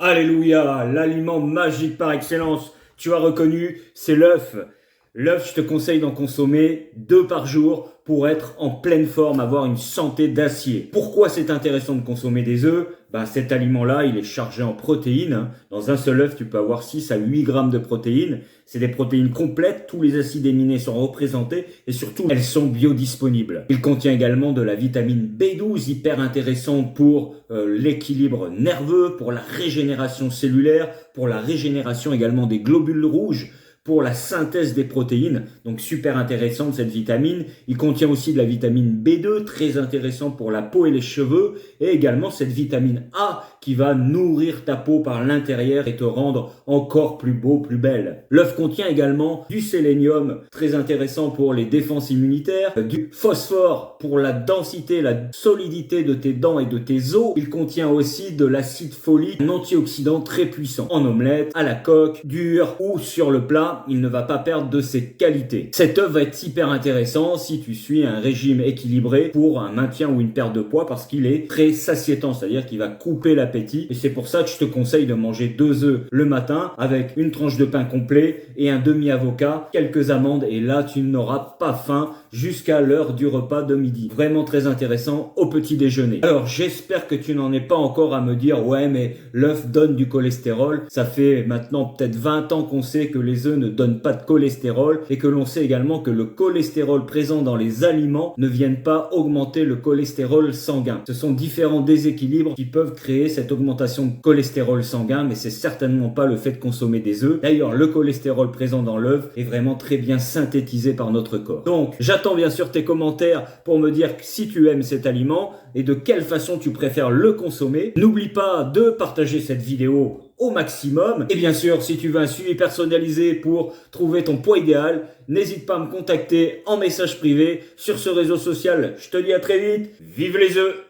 Alléluia, l'aliment magique par excellence. Tu as reconnu, c'est l'œuf. L'œuf, je te conseille d'en consommer 2 par jour pour être en pleine forme, avoir une santé d'acier. Pourquoi c'est intéressant de consommer des œufs? Cet aliment-là, il est chargé en protéines. Dans un seul œuf, tu peux avoir 6 à 8 grammes de protéines. C'est des protéines complètes, tous les acides aminés sont représentés et surtout, elles sont biodisponibles. Il contient également de la vitamine B12, hyper intéressante pour l'équilibre nerveux, pour la régénération cellulaire, pour la régénération également des globules rouges, pour la synthèse des protéines, donc super intéressante cette vitamine. Il contient aussi de la vitamine B2, très intéressant pour la peau et les cheveux, et également cette vitamine A qui va nourrir ta peau par l'intérieur et te rendre encore plus beau, plus belle. L'œuf contient également du sélénium, très intéressant pour les défenses immunitaires, du phosphore pour la densité, la solidité de tes dents et de tes os. Il contient aussi de l'acide folique, un antioxydant très puissant. En omelette, à la coque, dur ou sur le plat, il ne va pas perdre de ses qualités. Cet œuf va être hyper intéressant si tu suis un régime équilibré pour un maintien ou une perte de poids parce qu'il est très satiétant, c'est-à-dire qu'il va couper l'appétit. Et c'est pour ça que je te conseille de manger 2 œufs le matin avec une tranche de pain complet et un demi-avocat, quelques amandes et là tu n'auras pas faim jusqu'à l'heure du repas de midi. Vraiment très intéressant au petit déjeuner. Alors j'espère que tu n'en es pas encore à me dire ouais mais l'œuf donne du cholestérol. Ça fait maintenant peut-être 20 ans qu'on sait que les œufs ne donnent pas de cholestérol et que l'on sait également que le cholestérol présent dans les aliments ne viennent pas augmenter le cholestérol sanguin. Ce sont différents déséquilibres qui peuvent créer cette augmentation de cholestérol sanguin, mais c'est certainement pas le fait de consommer des œufs. D'ailleurs, le cholestérol présent dans l'œuf est vraiment très bien synthétisé par notre corps. Donc, j'attends bien sûr tes commentaires pour me dire si tu aimes cet aliment et de quelle façon tu préfères le consommer. N'oublie pas de partager cette vidéo au maximum. Et bien sûr, si tu veux un suivi personnalisé pour trouver ton poids idéal, n'hésite pas à me contacter en message privé sur ce réseau social. Je te dis à très vite. Vive les œufs!